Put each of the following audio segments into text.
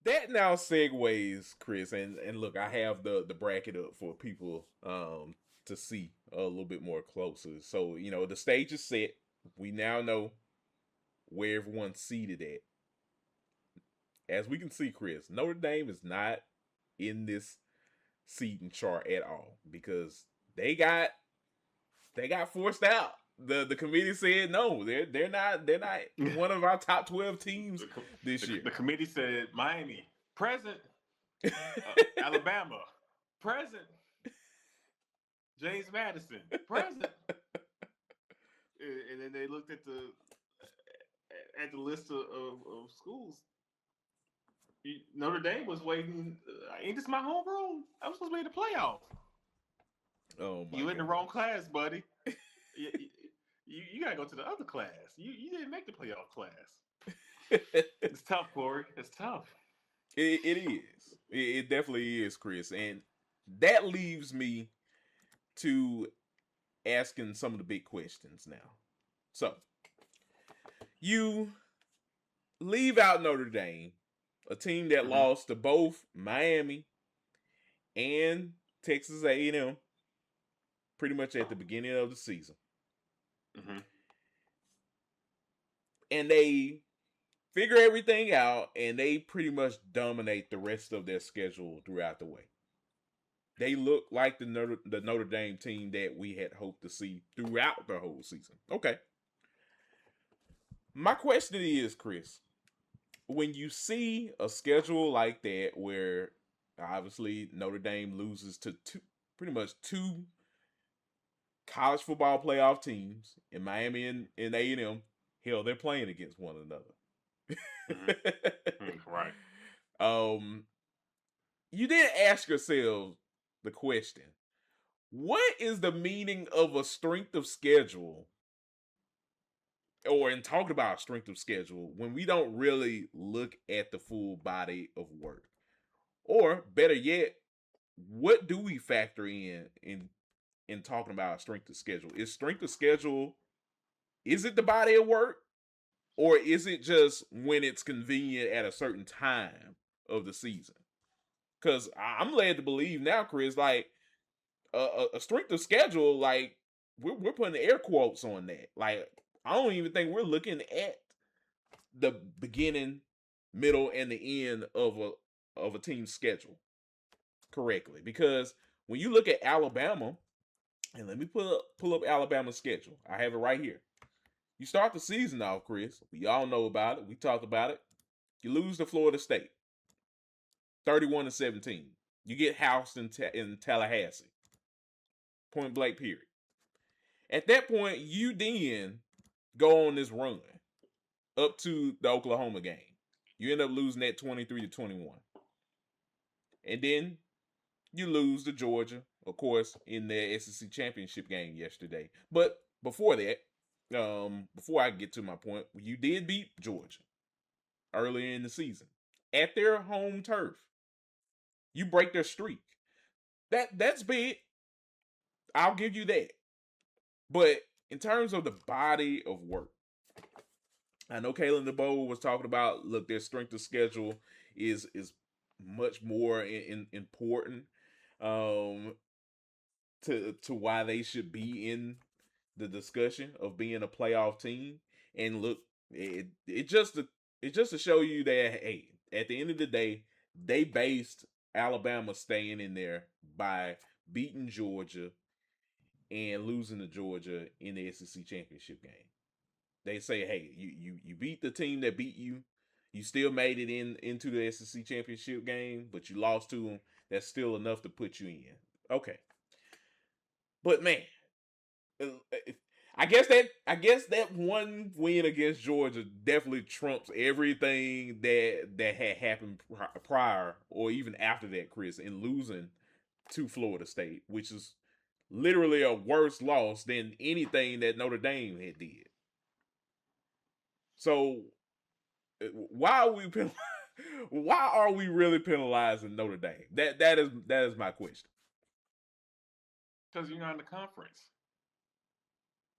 that now segues, Chris, and look, I have the bracket up for people to see a little bit more closer. So, the stage is set. We now know where everyone's seated at. As we can see, Chris, Notre Dame is not in this seating chart at all because they got forced out. The committee said no, they're not one of our top 12 teams this year. The committee said Miami present, Alabama present, James Madison present, and then they looked at the list of schools. Notre Dame was waiting. Ain't this my homeroom? I was supposed to be in the playoff. Oh my You in the god. wrong class, buddy. you gotta go to the other class. You didn't make the playoff class. It's tough, Kory. It's tough. It is. It definitely is, Chris. And that leaves me to asking some of the big questions now. So, you leave out Notre Dame, a team that lost to both Miami and Texas A&M pretty much at the beginning of the season. Mm-hmm. And they figure everything out, and they pretty much dominate the rest of their schedule throughout the way. They look like the Notre Dame team that we had hoped to see throughout the whole season. Okay. My question is, Chris, when you see a schedule like that where obviously Notre Dame loses to pretty much two college football playoff teams in Miami and A&M, hell, they're playing against one another. Right. You did ask yourself the question, what is the meaning of a strength of schedule, or in talking about strength of schedule, when we don't really look at the full body of work? Or better yet, what do we factor in talking about strength of schedule? Is strength of schedule, is it the body of work? Or is it just when it's convenient at a certain time of the season? Because I'm led to believe now, Chris, like a strength of schedule, like we're putting air quotes on that. Like I don't even think we're looking at the beginning, middle, and the end of a team's schedule correctly. Because when you look at Alabama, and let me pull up Alabama's schedule. I have it right here. You start the season off, Chris. We all know about it. We talked about it. You lose to Florida State, 31-17. You get housed in Tallahassee. Point blank, period. At that point, you then go on this run up to the Oklahoma game. You end up losing that 23-21. And then you lose to Georgia, of course, in the SEC championship game yesterday. But before that, before I get to my point, you did beat Georgia earlier in the season at their home turf. You break their streak. That's big. I'll give you that. But in terms of the body of work, I know Kalen DeBoer was talking about, look, their strength of schedule is much more important to why they should be in the discussion of being a playoff team. And look, it just to show you that, hey, at the end of the day, they based Alabama staying in there by beating Georgia and losing to Georgia in the SEC championship game. They say, hey, you beat the team that beat you. You still made it into the SEC championship game, but you lost to them. That's still enough to put you in. Okay. But man, I guess that one win against Georgia definitely trumps everything that had happened prior or even after that, Chris, in losing to Florida State, which is literally a worse loss than anything that Notre Dame had did. So why are we really penalizing Notre Dame? That is my question. Because you're not in the conference.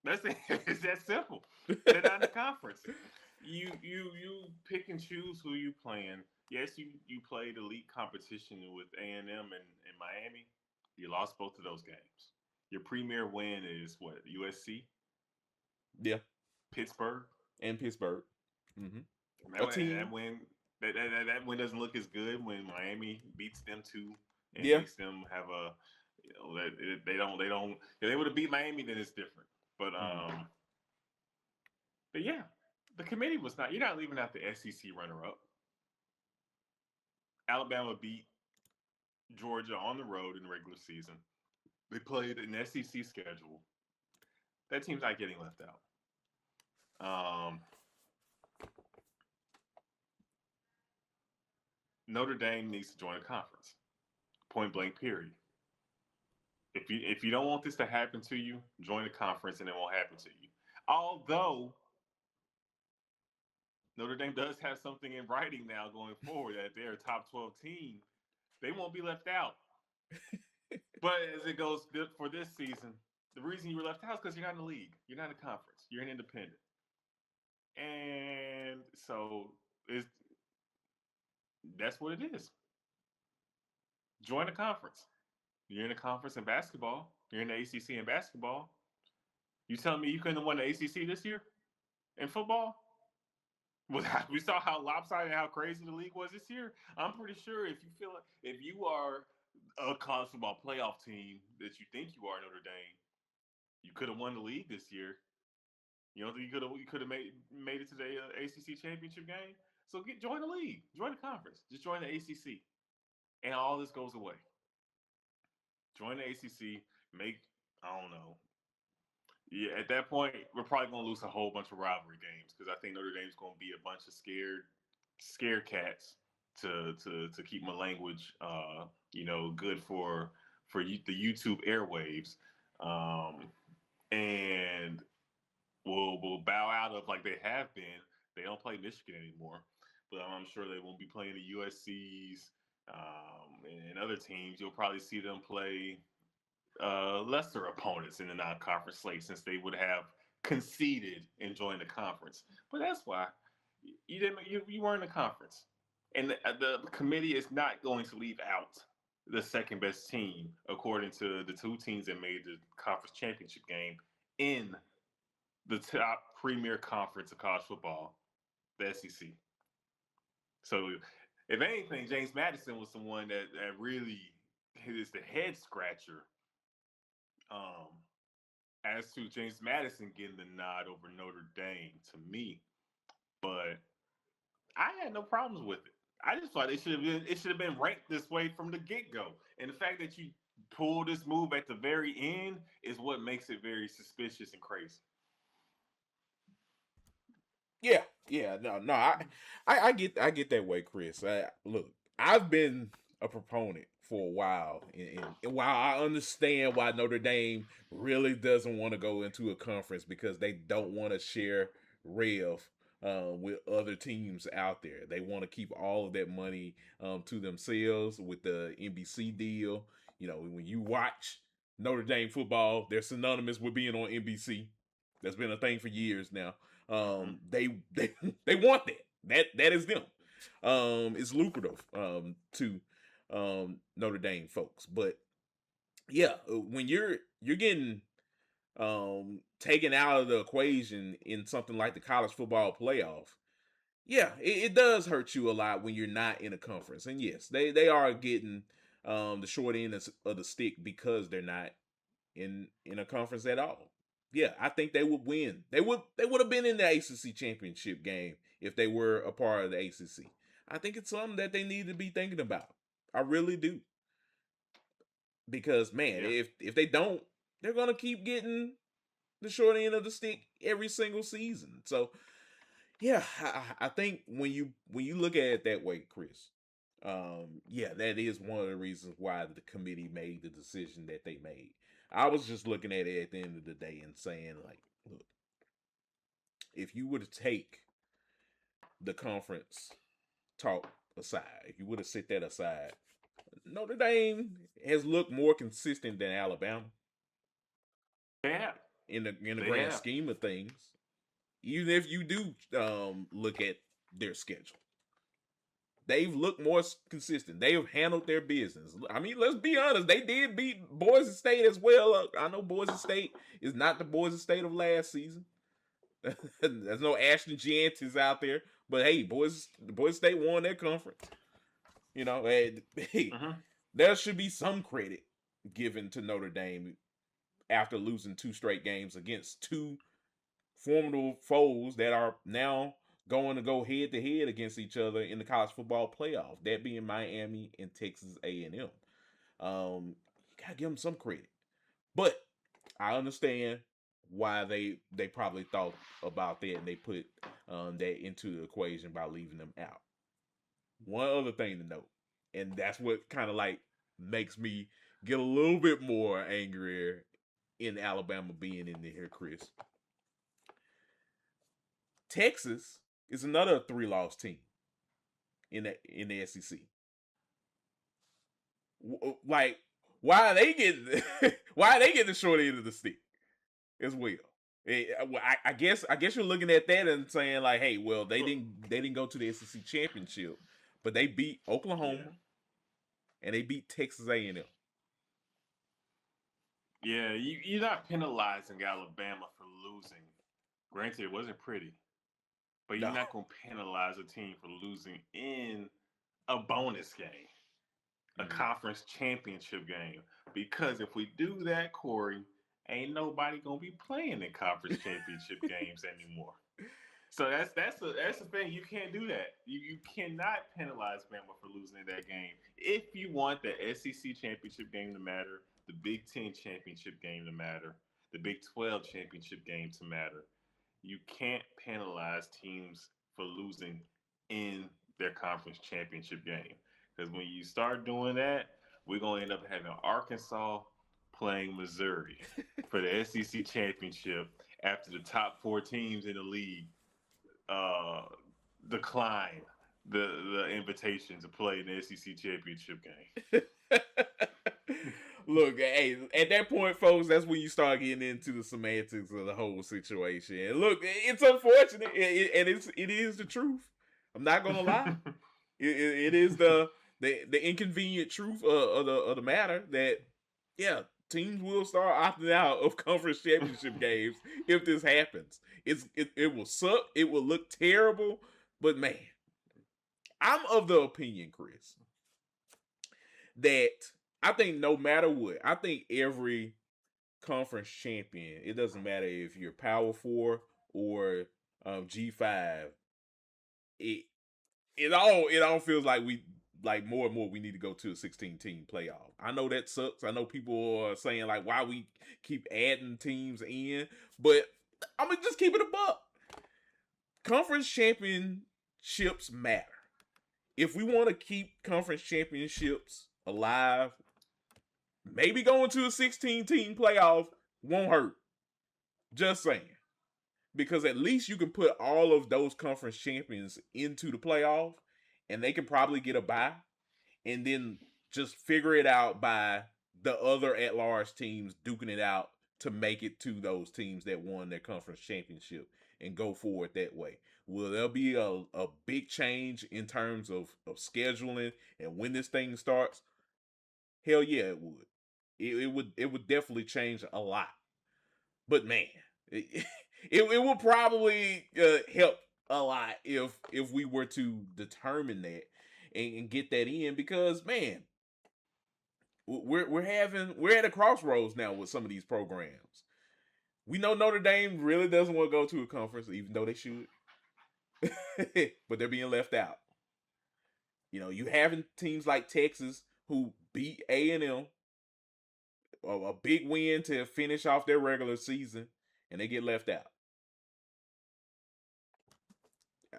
That's it. It's that simple. They're not in the conference. you pick and choose who you playing. Yes, you played elite competition with A&M and Miami. You lost both of those games. Your premier win is what, USC, Yeah, Pittsburgh. and Pittsburgh. Mm-hmm. And A team. that win that win doesn't look as good when Miami beats them too and Yeah. makes them have a, you know, that they don't if they would have beat Miami, then it's different. But Mm-hmm. um but yeah, the committee was not, you're not leaving out the SEC runner up. Alabama beat Georgia on the road in the regular season. They played an SEC schedule. That team's not getting left out. Um, Notre Dame needs to join a conference. Point blank. Period. If you don't want this to happen to you, join a conference and it won't happen to you. Although Notre Dame does have something in writing now going forward that they're a top 12 team, they won't be left out. But as it goes for this season, the reason you were left out is because you're not in the league. You're not in a conference. You're an independent. And so it's that's what it is. Join a conference. You're in a conference in basketball. You're in the ACC in basketball. You telling me you couldn't have won the ACC this year in football? Well, we saw how lopsided and how crazy the league was this year. I'm pretty sure if you feel like if you are a college football playoff team that you think you are, Notre Dame, you could have won the league this year. You know, you could have made it to the ACC championship game. So join the league, join the conference, just join the ACC, and all this goes away. Join the ACC, make, I don't know. Yeah, at that point, we're probably gonna lose a whole bunch of rivalry games because I think Notre Dame's gonna be a bunch of scared cats to keep my language, good for the YouTube airwaves, um, and will bow out of like they have been. They don't play Michigan anymore, but I'm sure they won't be playing the USC's and other teams. You'll probably see them play lesser opponents in the non-conference slate since they would have conceded and joined the conference. But that's why you didn't. You weren't in the conference, and the committee is not going to leave out the second best team according to the two teams that made the conference championship game in the top premier conference of college football, the SEC. So, if anything, James Madison was the one that really is the head scratcher um, as to James Madison getting the nod over Notre Dame to me. But I had no problems with it. I just thought it should have been ranked this way from the get go. And the fact that you pull this move at the very end is what makes it very suspicious and crazy. Yeah, yeah, no, I get that way, Chris. Look, I've been a proponent for a while, and while I understand why Notre Dame really doesn't want to go into a conference because they don't want to share rev with other teams out there. They want to keep all of that money to themselves with the NBC deal. You know, when you watch Notre Dame football, they're synonymous with being on NBC. That's been a thing for years now. Mm-hmm. They want that. That is them. It's lucrative to Notre Dame folks, but yeah, when you're getting taken out of the equation in something like the college football playoff, yeah, it does hurt you a lot when you're not in a conference. And yes, they are getting the short end of the stick because they're not in a conference at all. Yeah, I think they would win. They would have been in the ACC championship game if they were a part of the ACC. I think it's something that they need to be thinking about. I really do. Because man, Yeah. if they don't, they're gonna keep getting the short end of the stick every single season. So yeah, I think when you look at it that way, Chris, yeah, that is one of the reasons why the committee made the decision that they made. I was just looking at it at the end of the day and saying, like, look, if you were to take the conference talk aside, if you were to set that aside, Notre Dame has looked more consistent than Alabama They have. in the They grand have. scheme of things. even if you do look at their schedule, they've looked more consistent. They have handled their business. I mean, let's be honest. They did beat Boise State as well. I know Boise State is not the Boise State of last season. There's no Ashton Giantis out there. But hey, Boise State won their conference. You know, and, hey, there should be some credit given to Notre Dame after losing 2 straight games against 2 formidable foes that are now going to go head to head against each other in the college football playoff. That being Miami and Texas A&M. You gotta give them some credit, but I understand why they probably thought about that and they put that into the equation by leaving them out. One other thing to note, and that's what kind of like makes me get a little bit more angrier in Alabama being in here, Chris. Texas is another 3-loss team in the SEC. Like, why are they getting the short end of the stick as well? I guess you're looking at that and saying like, hey, well, they didn't go to the SEC championship, but they beat Oklahoma and they beat Texas A&M. Yeah, you're not penalizing Alabama for losing. Granted, it wasn't pretty, but you're not going to penalize a team for losing in a bonus game, a conference championship game. Because if we do that, Kory, ain't nobody going to be playing in conference championship games anymore. So that's the thing. You can't do that. You cannot penalize Bama for losing in that game. If you want the SEC championship game to matter, the Big Ten championship game to matter, the Big 12 championship game to matter, you can't penalize teams for losing in their conference championship game. Because when you start doing that, we're going to end up having Arkansas playing Missouri for the SEC championship after the top 4 teams in the league decline the invitation to play in the SEC championship game. Look, hey, at that point, folks, that's when you start getting into the semantics of the whole situation. And look, it's unfortunate, and it is the truth. I'm not gonna lie. It is the inconvenient truth of the matter that teams will start opting out of conference championship games if this happens. It will suck. It will look terrible. But man, I'm of the opinion, Chris, that I think no matter what, I think every conference champion, it doesn't matter if you're Power 4 or G5, it all feels like more and more we need to go to a 16-team playoff. I know that sucks. I know people are saying like why we keep adding teams in, but I'm gonna just keep it a buck. Conference championships matter. If we want to keep conference championships alive, maybe going to a 16-team playoff won't hurt. Just saying. Because at least you can put all of those conference champions into the playoff and they can probably get a bye and then just figure it out by the other at-large teams duking it out to make it to those teams that won their conference championship and go forward that way. Will there be a big change in terms of scheduling and when this thing starts? Hell yeah, it would. It would definitely change a lot. But man, it would probably help a lot if we were to determine that and get that in, because man, we're at a crossroads now with some of these programs. We know Notre Dame really doesn't want to go to a conference, even though they should, but they're being left out. You know, you having teams like Texas who beat A&M, a big win to finish off their regular season, and they get left out.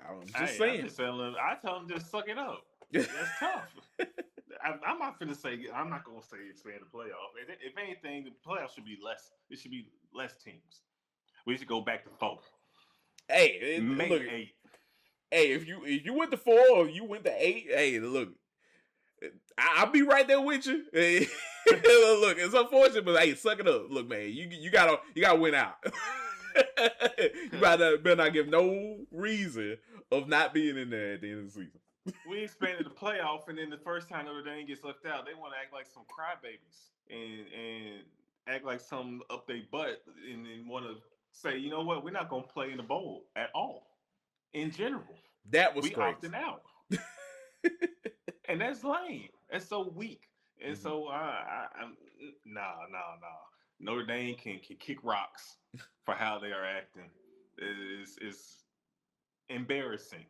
I'm just saying. I tell them just suck it up. That's tough. I'm not going to say expand the playoff. If anything, the playoff should be less. It should be less teams. We should go back to 4. Hey, make look, 8. Hey, if you went to 4 or you went to 8, hey, look, I'll be right there with you. Hey, look, it's unfortunate, but hey, suck it up. Look, man, you gotta win out. You Because better not give no reason of not being in there at the end of the season. we expanded the playoff, and then the first time Notre Dame gets left out, they want to act like some crybabies and act like some up their butt, and then want to say, you know what, we're not going to play in the bowl at all. In general, That was we crazy. opting out, and that's lame. That's so weak. And Mhm. so I'm nah. Notre Dame can kick rocks for how they are acting. Is embarrassing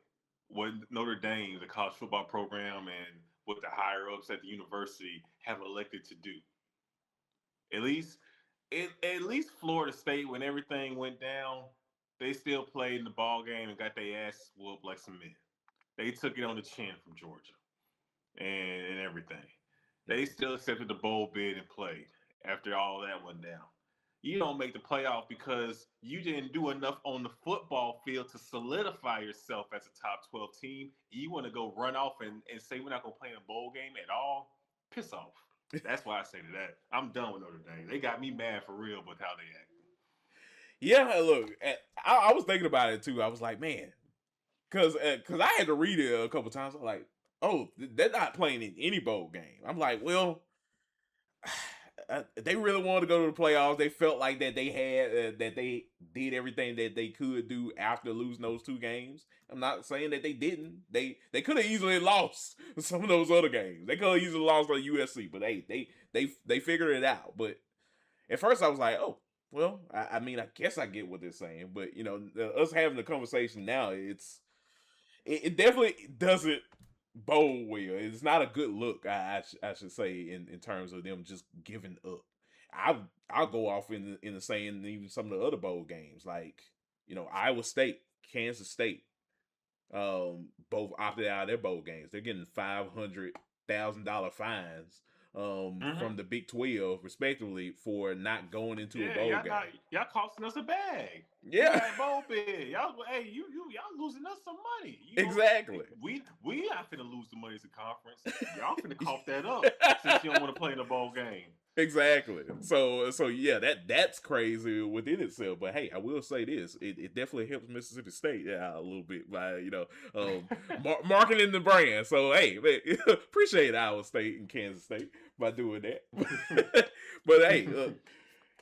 what Notre Dame, the college football program, and what the higher ups at the university have elected to do. At least, at least Florida State, when everything went down, they still played in the ball game and got their ass whooped like some men. They took it on the chin from Georgia and everything. They Mhm. still accepted the bowl bid and played after all that went down. You don't make the playoff because you didn't do enough on the football field to solidify yourself as a top 12 team. You want to go run off and say we're not going to play in a bowl game at all? Piss off. That's why I say to that. I'm done with Notre Dame. They got me mad for real with how they act. Yeah, look, I was thinking about it too. I was like, man, because I had to read it a couple times. I'm like, oh, they're not playing in any bowl game. I'm like, well, they really wanted to go to the playoffs. They felt like that they had that they did everything that they could do after losing those two games. I'm not saying that they didn't. They could have easily lost some of those other games. They could have easily lost to USC, but they figured it out. But at first, I was like, oh. Well, I mean, I guess I get what they're saying, but us having the conversation now, it definitely doesn't bode well. It's not a good look. I should say in terms of them just giving up. I'll go off in the saying even some of the other bowl games like Iowa State, Kansas State, both opted out of their bowl games. They're getting $500,000 fines Mm-hmm. from the Big 12 respectively for not going into a Yeah, bowl y'all not game. y'all costing us a bag. We Yeah, got a bowl bid. Y'all, hey, y'all losing us some money. You know, exactly. we not finna lose the money as a conference. Y'all finna cough that up since you don't want to play in a bowl game. Exactly. So yeah, that's crazy within itself. But hey, I will say this: it definitely helps Mississippi State a little bit by marketing the brand. So hey, man, appreciate Iowa State and Kansas State by doing that. But hey,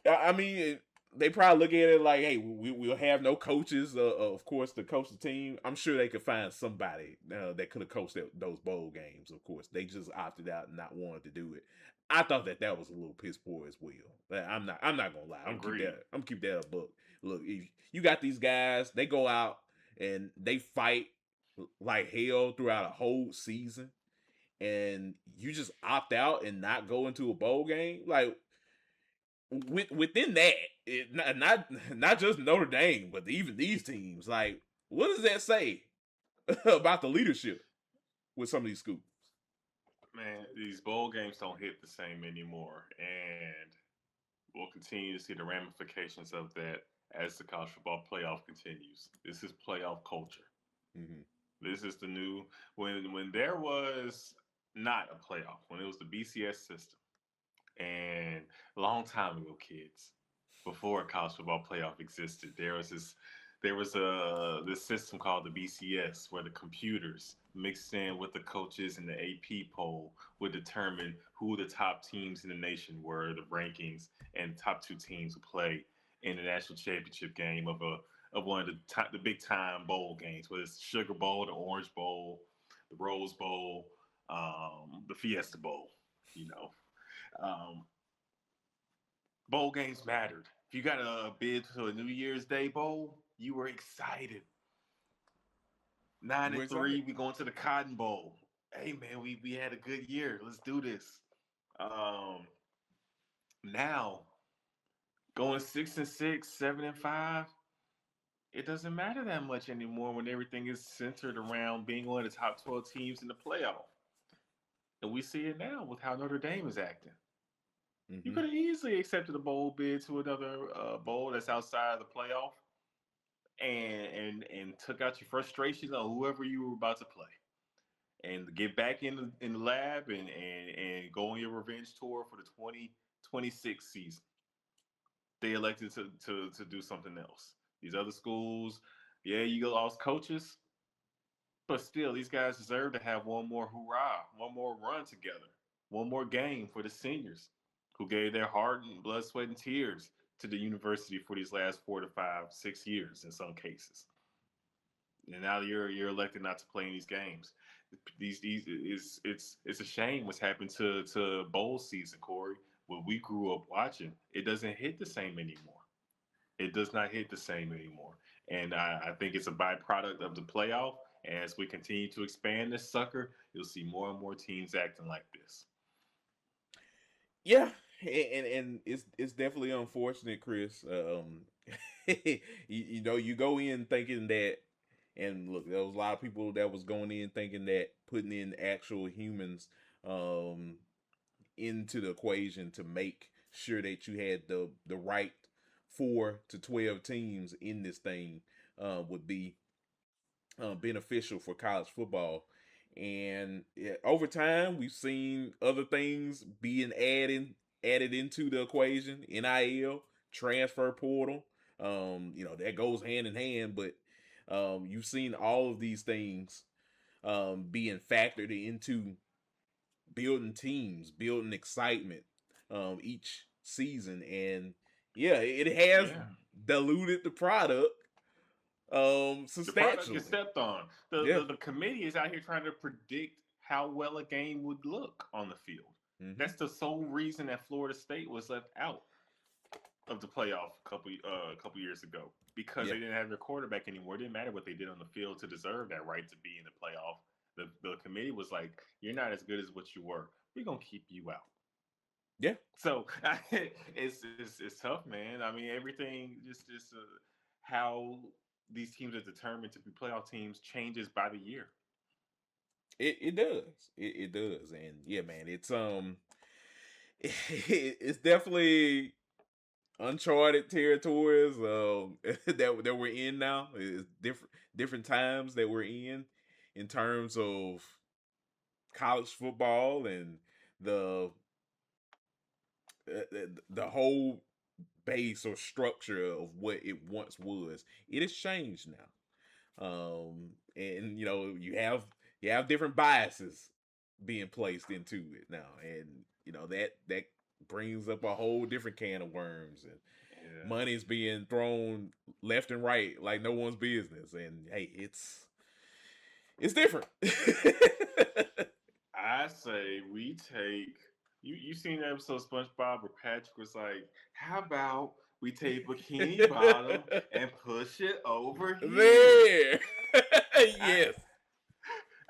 I mean, they probably look at it like, hey, we'll have no coaches, of course, to coach the team. I'm sure they could find somebody that could have coached those bowl games. Of course, they just opted out and not wanted to do it. I thought that was a little piss poor as well. I'm not gonna lie. Agreed. I'm keep that a book. Look, if you got these guys, they go out and they fight like hell throughout a whole season, and you just opt out and not go into a bowl game. Like within that, not just Notre Dame, but even these teams. Like, what does that say about the leadership with some of these schools? Man, these bowl games don't hit the same anymore, and we'll continue to see the ramifications of that as the college football playoff continues. This is playoff culture. Mm-hmm. This is the new when there was not a playoff, when it was the BCS system, and a long time ago, kids, before a college football playoff existed, there was a this system called the BCS where the computers mixed in with the coaches and the AP poll would determine who the top teams in the nation were, the rankings, and the top two teams would play in the national championship game of one of the big time bowl games, whether it's the Sugar Bowl, the Orange Bowl, the Rose Bowl, the Fiesta Bowl. You know, um, bowl games mattered. If you got a bid to a New Year's Day bowl, you were excited. Nine You and excited? three, we going to the Cotton Bowl. Hey man, we had a good year. Let's do this. Um, Now going 6-6, 7-5, it doesn't matter that much anymore when everything is centered around being one of the top 12 teams in the playoff. And we see it now with how Notre Dame is acting. You Mm-hmm. could have easily accepted a bowl bid to another bowl that's outside of the playoff and took out your frustrations on whoever you were about to play and get back in the lab and go on your revenge tour for the 2026 season. they elected to do something else. These other schools, yeah, you lost coaches, but still, these guys deserve to have one more hurrah, one more run together, one more game for the seniors who gave their heart and blood, sweat, and tears to the university for these last 4 to 5, 6 years in some cases. And now you're elected not to play in these games. These it's a shame what's happened to bowl season, Kory. What we grew up watching, it doesn't hit the same anymore. It does not hit the same anymore. And I think it's a byproduct of the playoff. As we continue to expand this sucker, you'll see more and more teams acting like this. Yeah, and it's definitely unfortunate, Chris. You go in thinking that, and look, there was a lot of people that was going in thinking that putting in actual humans um into the equation to make sure that you had the right 4 to 12 teams in this thing would be beneficial for college football. And yeah, over time, we've seen other things being added into the equation. NIL, transfer portal, that goes hand in hand. But you've seen all of these things being factored into building teams, building excitement each season, and yeah, it has Yeah. diluted the product The product gets substantially. stepped on. The, Yeah. the the committee is out here trying to predict how well a game would look on the field. Hmm. That's the sole reason that Florida State was left out of the playoff a couple years ago because Yeah. they didn't have their quarterback anymore. It didn't matter what they did on the field to deserve that right to be in the playoff. The committee was like, "You're not as good as what you were. We're gonna keep you out." Yeah. So it's tough, man. I mean, everything just how these teams are determined to be playoff teams changes by the year. It does. It does. And yeah, man, it's definitely uncharted territories that we're in now. It's different times that we're in terms of college football and the the whole base or structure of what it once was. It has changed now. And you have different biases being placed into it now, and that brings up a whole different can of worms, and Yeah. money's being thrown left and right like no one's business. And hey, it's different. I say we take you seen the episode of SpongeBob where Patrick was like, "How about we take Bikini Bottom and push it over here?" There. I Yes.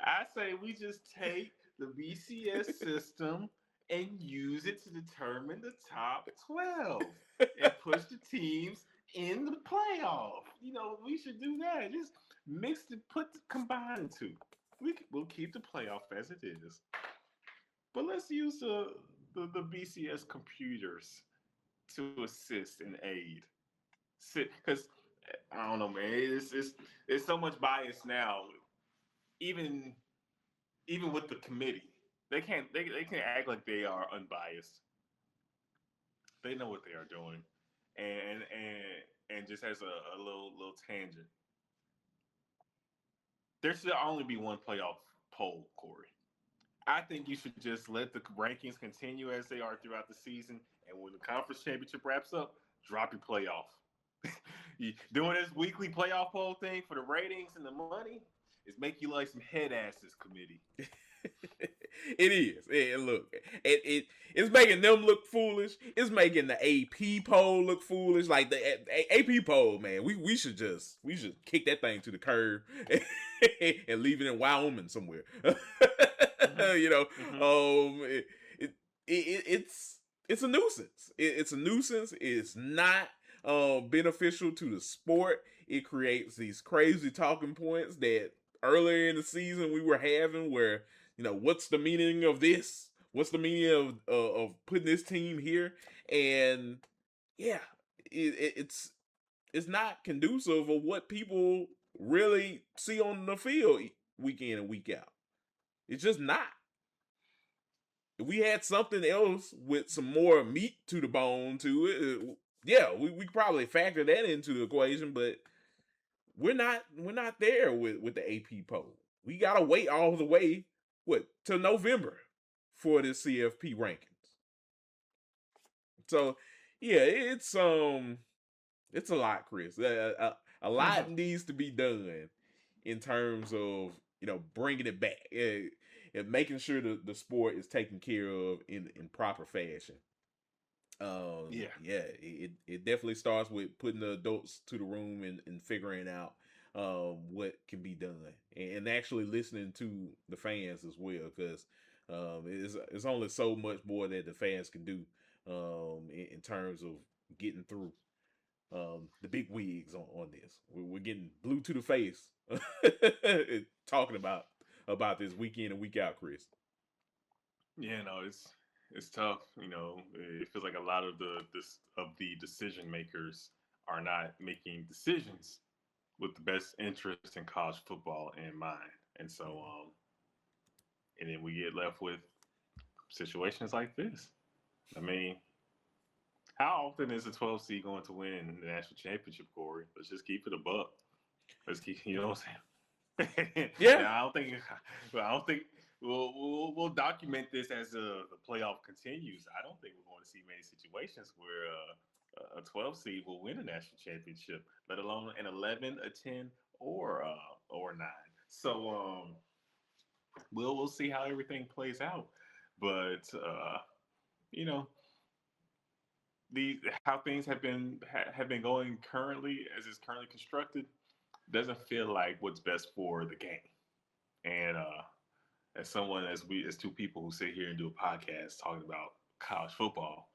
I say we just take the BCS system and use it to determine the top 12 and push the teams in the playoff. We should do that. Just combine the two. We'll keep the playoff as it is, but let's use the BCS computers to assist and aid. Because I don't know, man. It's so much bias now. Even even with the committee, they can act like they are unbiased. They know what they are doing, and just as a little tangent, there should only be one playoff poll, Kory. I think you should just let the rankings continue as they are throughout the season, and when the conference championship wraps up, drop your playoff. Doing this weekly playoff poll thing for the ratings and the money is make you like some head asses, committee. It is. And look, it's making them look foolish. It's making the AP poll look foolish. Like the AP poll, man. We should kick that thing to the curb and leave it in Wyoming somewhere. Mm-hmm. you know, Mm-hmm. it, it, it's a nuisance. It's a nuisance. It's not beneficial to the sport. It creates these crazy talking points that earlier in the season we were having, where what's the meaning of this? What's the meaning of putting this team here? And yeah, it's not conducive of what people really see on the field week in and week out. It's just not. If we had something else with some more meat to the bone to it, Yeah, we probably factor that into the equation, but we're not there with the AP poll. We gotta wait all the way till November for the CFP rankings. So yeah, it's a lot, Chris. A lot needs to be done in terms of bringing it back and making sure the sport is taken care of in proper fashion. Yeah. Yeah, it definitely starts with putting the adults to the room and figuring out what can be done and actually listening to the fans as well because it's only so much more that the fans can do in terms of getting through the big wigs on this. We're getting blue to the face talking about this week in and week out, Chris. Yeah, no, it's tough. It feels like a lot of the decision makers are not making decisions with the best interest in college football in mind, and so and then we get left with situations like this. I mean, how often is a 12 seed going to win the national championship, Kory? Let's just keep it a buck. Let's keep, you know what I'm saying? And Yeah, I don't think we'll document this as the playoff continues. I don't think we're going to see many situations where a 12 seed will win a national championship, let alone an 11, a 10, or 9. So we'll see how everything plays out. But you know the how things have been going currently as it's currently constructed doesn't feel like what's best for the game. And as someone as two people who sit here and do a podcast talking about college football,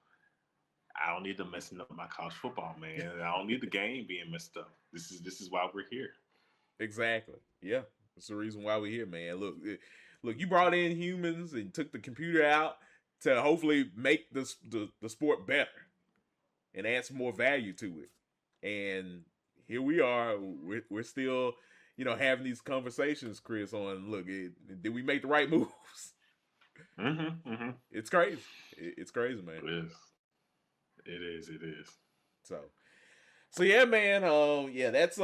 I don't need them messing up my college football, man. I don't need the game being messed up. This is why we're here. exactly. Yeah, that's the reason why we're here, man. Look, you brought in humans and took the computer out to hopefully make the sport better and add some more value to it. And here we are. We're still, having these conversations, Chris. On did we make the right moves? Mm-hmm. It's crazy. It's crazy, man. It is. It is. It is. So So yeah, man. Yeah, that's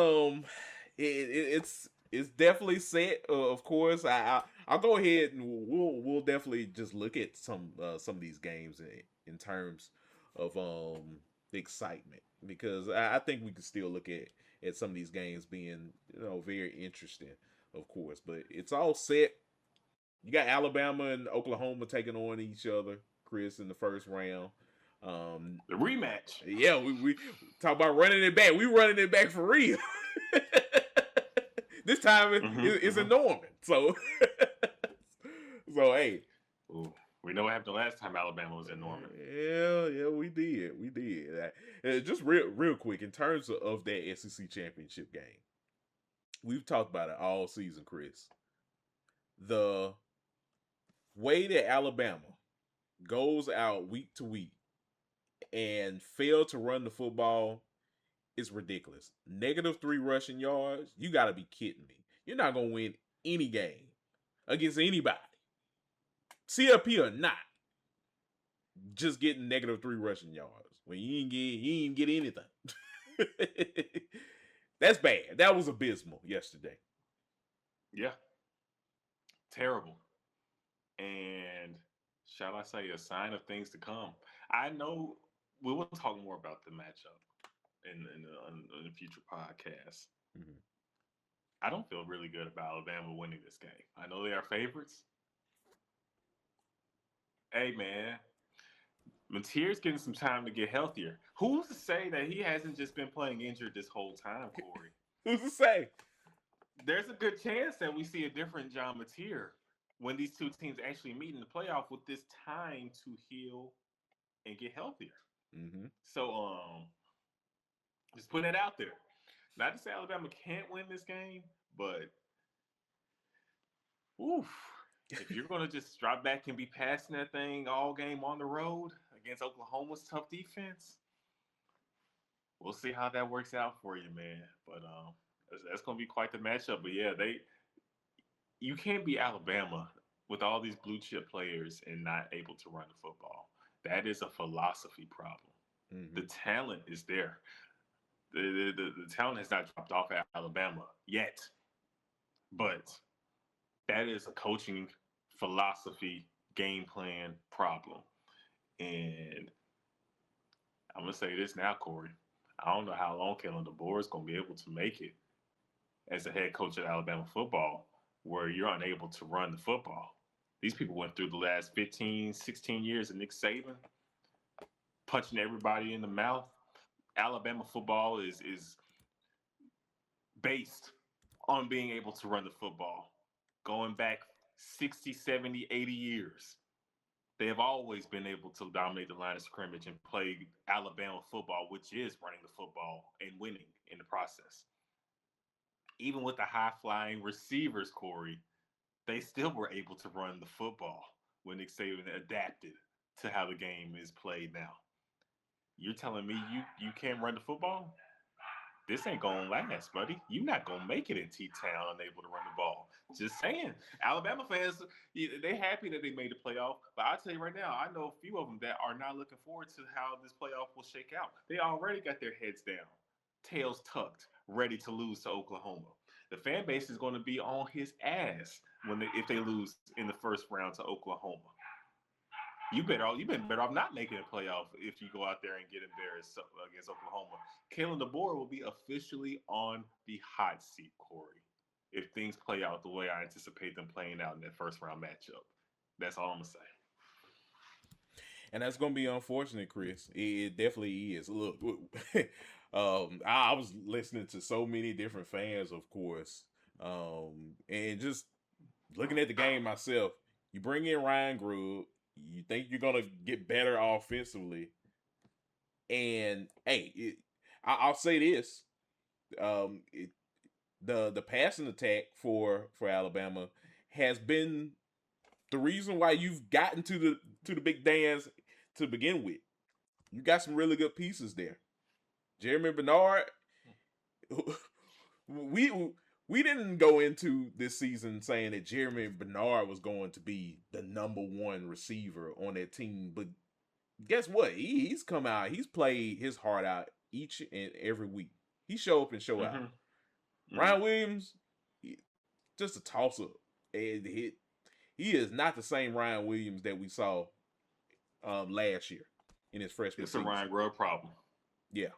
it's definitely set. Of course, I'll go ahead and we'll definitely just look at some of these games in terms of the excitement because I think we can still look at some of these games being very interesting, of course. But it's all set. You got Alabama and Oklahoma taking on each other, Chris, in the first round. Um, The rematch. yeah, we talk about running it back. We running it back for real. This time Mm-hmm. it's in Mm-hmm. Norman. So so hey. Ooh, we know what happened the last time Alabama was in Norman. Yeah, we did. Just real quick in terms of that SEC championship game, we've talked about it all season, Chris. The way that Alabama goes out week to week and fail to run the football is ridiculous. -3 rushing yards. You got to be kidding me. You're not gonna win any game against anybody, CFP or not. Just getting -3 rushing yards when you ain't get anything. That's bad. That was abysmal yesterday. Yeah, terrible. And shall I say, a sign of things to come. I know we will talk more about the matchup in the future podcast. Mm-hmm. I don't feel really good about Alabama winning this game. I know they are favorites. Hey, man, Mateer's getting some time to get healthier. Who's to say that he hasn't just been playing injured this whole time, Kory? Who's to say? There's a good chance that we see a different John Mateer when these two teams actually meet in the playoff with this time to heal and get healthier. Mm-hmm. So, just putting it out there. Not to say Alabama can't win this game, but oof, if you're going to just drop back and be passing that thing all game on the road against Oklahoma's tough defense, we'll see how that works out for you, man. But that's going to be quite the matchup. But yeah, you can't be Alabama with all these blue chip players and not able to run the football. That is a philosophy problem. The Mm-hmm. talent is there. The talent has not dropped off at Alabama yet, but that is a coaching philosophy, game plan problem. And I'm gonna say this now, Kory. I don't know how long Kalen DeBoer is gonna be able to make it as a head coach at Alabama football, where you're unable to run the football. These people went through the last 15, 16 years of Nick Saban punching everybody in the mouth. Alabama football is based on being able to run the football. Going back 60, 70, 80 years, they have always been able to dominate the line of scrimmage and play Alabama football, which is running the football and winning in the process. Even with the high flying receivers, Kory, they still were able to run the football when Nick Saban adapted to how the game is played now. You're telling me you can't run the football? This ain't gonna last, buddy. You're not gonna make it in T-Town unable to run the ball. Just saying. Alabama fans, they happy that they made the playoff, but I'll tell you right now, I know a few of them that are not looking forward to how this playoff will shake out. They already got their heads down, tails tucked, ready to lose to Oklahoma. The fan base is going to be on his ass if they lose in the first round to Oklahoma. You've been better off not making a playoff if you go out there and get embarrassed against Oklahoma. Kalen DeBoer will be officially on the hot seat, Kory, if things play out the way I anticipate them playing out in that first round matchup. That's all I'm gonna say. And that's gonna be unfortunate, Chris. It definitely is. Look, I was listening to so many different fans, of course, and just looking at the game myself. You bring in Ryan Grubb. You think you're gonna get better offensively, and hey, I'll say this: it, the passing attack for Alabama has been the reason why you've gotten to the big dance to begin with. You got some really good pieces there. Jeremy Bernard, we we didn't go into this season saying that Jeremy Bernard was going to be the number one receiver on that team, but guess what? He's come out, he's played his heart out each and every week. He show up and show out. Mm-hmm. Mm-hmm. Ryan Williams, just a toss up. And he is not the same Ryan Williams that we saw last year in his freshman It's a season. Ryan Grubb problem. Yeah.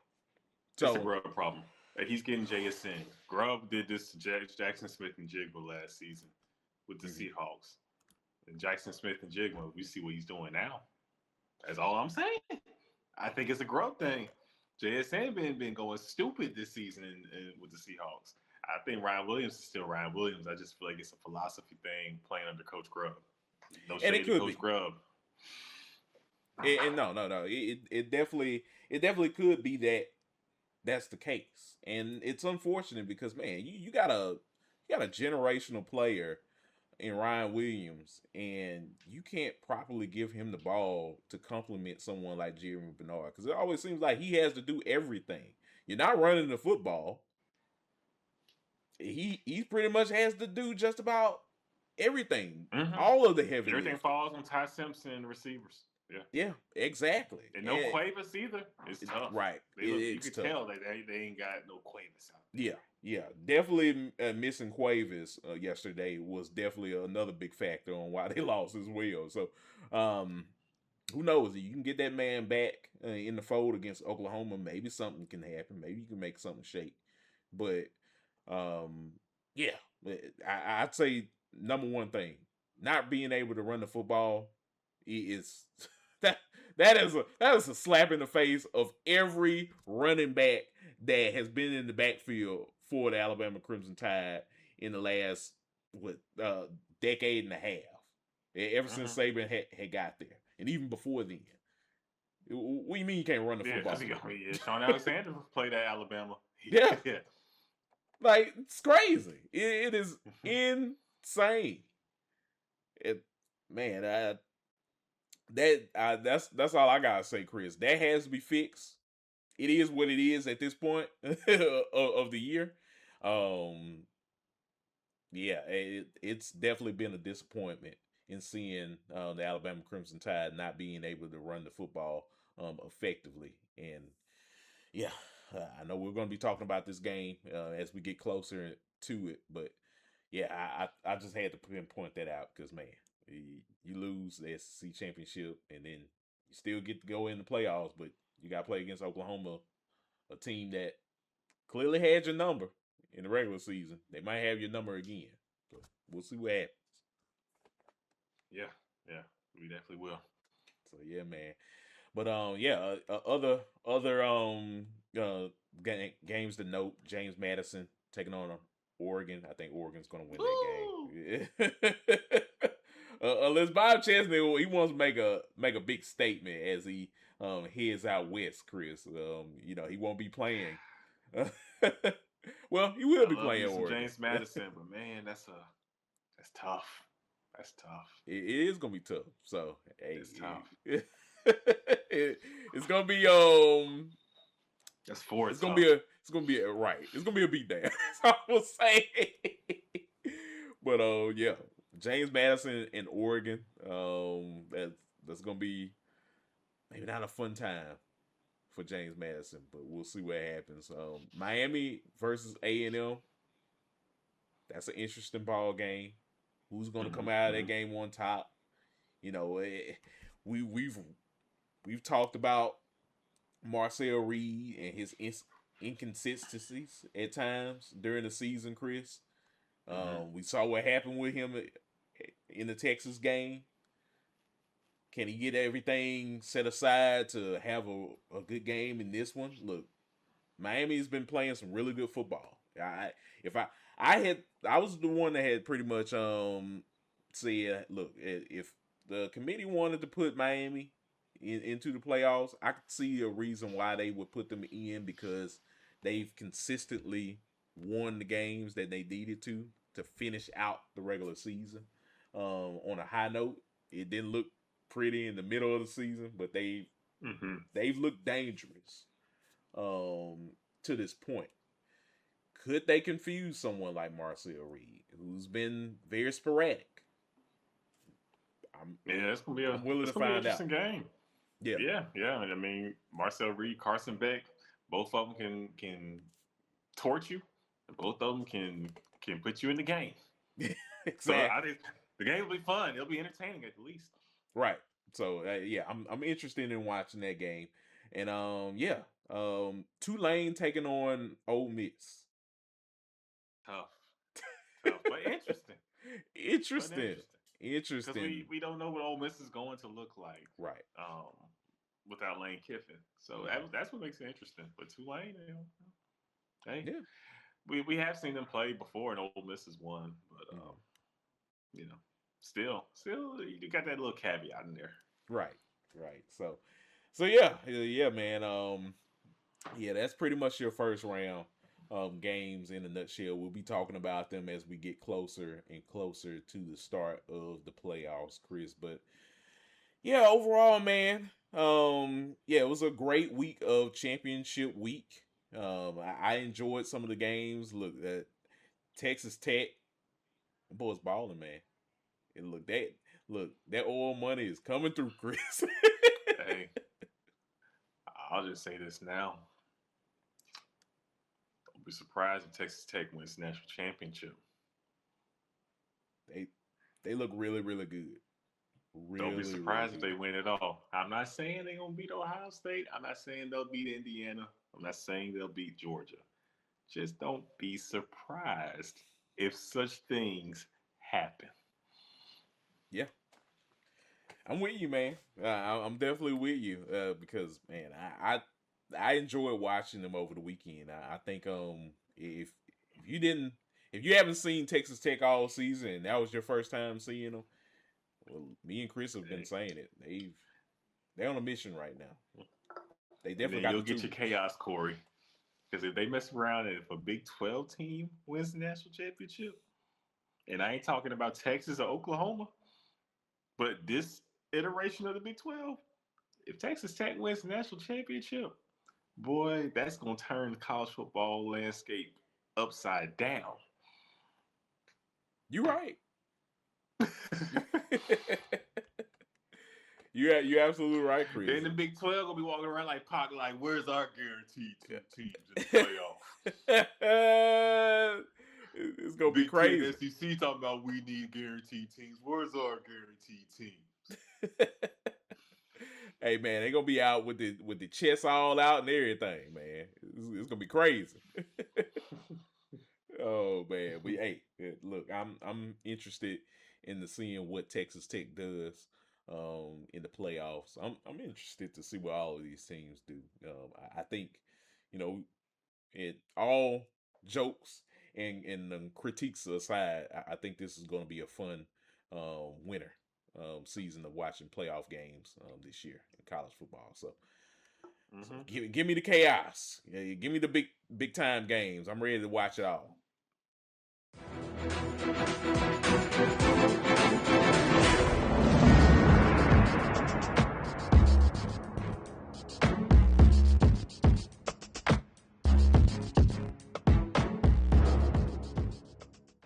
It's a So Grubb problem. He's getting JSN. Grubb did this to Jackson Smith and Jigba last season with the mhm. Seahawks. And Jackson Smith and Jigba, we see what he's doing now. That's all I'm saying. I think it's a Grubb thing. JSN been going stupid this season with the Seahawks. I think Ryan Williams is still Ryan Williams. I just feel like it's a philosophy thing playing under Coach Grubb. No And it shade to could Coach be. Grubb. And no. It definitely could be that that's the case. And it's unfortunate because man, you got a generational player in Ryan Williams, and you can't properly give him the ball to complement someone like Jeremy Bernard because it always seems like he has to do everything. You're not running the football. He pretty much has to do just about everything, Mm-hmm. all of the heavy Everything lifting. falls on Ty Simpson and receivers. Yeah. Yeah, exactly. And no Quavis either. It's tough. Right, They look. You it's could tough. tell that they ain't got no Quavis out there. Yeah, definitely missing Cuevas yesterday was definitely another big factor on why they lost as well. So, um, who knows? You can get that man back in the fold against Oklahoma. Maybe something can happen. Maybe you can make something shake. But, um, yeah, I'd say number one thing, not being able to run the football is that that is a slap in the face of every running back that has been in the backfield for the Alabama Crimson Tide in the last decade and a half. Ever since Mm-hmm. Saban had got there, and even before then. What do you mean you can't run the Yeah, football? because Sean Alexander played at Alabama. Yeah, Yeah. like it's crazy. It is insane. It man, that's all I gotta say, Chris. That has to be fixed. It is what it is at this point of the year. Um, yeah, it's definitely been a disappointment in seeing the Alabama Crimson Tide not being able to run the football effectively. And yeah, I know we're going to be talking about this game as we get closer to it, but yeah, I just had to pinpoint that out because man, you lose the SEC championship and then you still get to go in the playoffs, but you got to play against Oklahoma, a team that clearly had your number in the regular season. They might have your number again, but we'll see what happens. Yeah, yeah, we definitely will. So yeah, man. But yeah, other uh games to note. James Madison taking on Oregon. I think Oregon's going to win Woo! that game. Unless Bob Chesney he wants to make a big statement as he heads out west, Chris. He won't be playing. Well, he will I be love playing me some Oregon. James Madison, but man, that's tough. That's tough. It is gonna be tough. So hey, It's tough. it's gonna be That's four it's gonna tough. be a right. It's gonna be a beatdown. That's all I'm gonna say. But yeah, James Madison in Oregon. That's gonna be maybe not a fun time for James Madison, but we'll see what happens. Miami versus A&M. That's an interesting ball game. Who's gonna come out of that game on top? You know, we've talked about Marcel Reed and his inconsistencies at times during the season, Chris. We saw what happened with him in the Texas game. Can he get everything set aside to have a good game in this one? Look, Miami's been playing some really good football. If I was the one that had pretty much said, look, if the committee wanted to put Miami into the playoffs, I could see a reason why they would put them in because they've consistently won the games that they needed to finish out the regular season on a high note. It didn't look pretty in the middle of the season, but they've looked dangerous to this point. Could they confuse someone like Marcel Reed, who's been very sporadic? Yeah, I'm willing it's to gonna be an find out. interesting game. Yeah. Yeah. I mean, Marcel Reed, Carson Beck, both of them can torch you, and both of them can put you in the game. So Exactly. the game will be fun. It'll be entertaining at least. Right. So yeah, I'm interested in watching that game, and yeah, Tulane taking on Ole Miss. Tough, tough, but interesting. But Interesting. interesting. Because Interesting. we don't know what Ole Miss is going to look like Right. um, without Lane Kiffin. So that's what makes it interesting. But Tulane, hey, Yeah. we have seen them play before, and Ole Miss has won. But you know, still, you got that little caveat in there. Right. Right. So yeah, man. Yeah, that's pretty much your first round games in a nutshell. We'll be talking about them as we get closer and closer to the start of the playoffs, Chris. But yeah, overall, man, yeah, it was a great week of championship week. I enjoyed some of the games. Look, Texas Tech, boys balling, man. And look that oil money is coming through, Chris. Hey, I'll just say this now. Don't be surprised if Texas Tech wins the national championship. they they look really really good, Don't be really really surprised if good. they win at all. I'm not saying they're gonna beat Ohio State. I'm not saying they'll beat Indiana. I'm not saying they'll beat Georgia. Just don't be surprised if such things happen. Yeah, I'm with you, man. I'm definitely with you because man, I enjoyed watching them over the weekend. I think if you didn't if you haven't seen Texas Tech all season and that was your first time seeing them, well, me and Chris have been Hey. saying it. They're on a mission right now. They And definitely then got you'll the get your tools. chaos, Kory. Because if they mess around and if a Big 12 team wins the national championship, and I ain't talking about Texas or Oklahoma, but this iteration of the Big 12, if Texas Tech wins the national championship, boy, that's going to turn the college football landscape upside down. You're right. You're you're absolutely right, Chris. Then the Big 12 gonna be walking around like Pac, like, where's our guaranteed two teams in the playoff? It's gonna be Big Ten crazy. SEC talking about we need guaranteed teams. Where's our guaranteed teams? Hey man, they gonna be out with the chest all out and everything, man. It's gonna be crazy. Oh man, but hey, look, I'm interested in the seeing what Texas Tech does in the playoffs. I'm interested to see what all of these teams do. I think, you know, it all jokes and critiques aside, I think this is going to be a fun winter season of watching playoff games this year in college football. So give me the chaos. Yeah, give me the big time games. I'm ready to watch it all.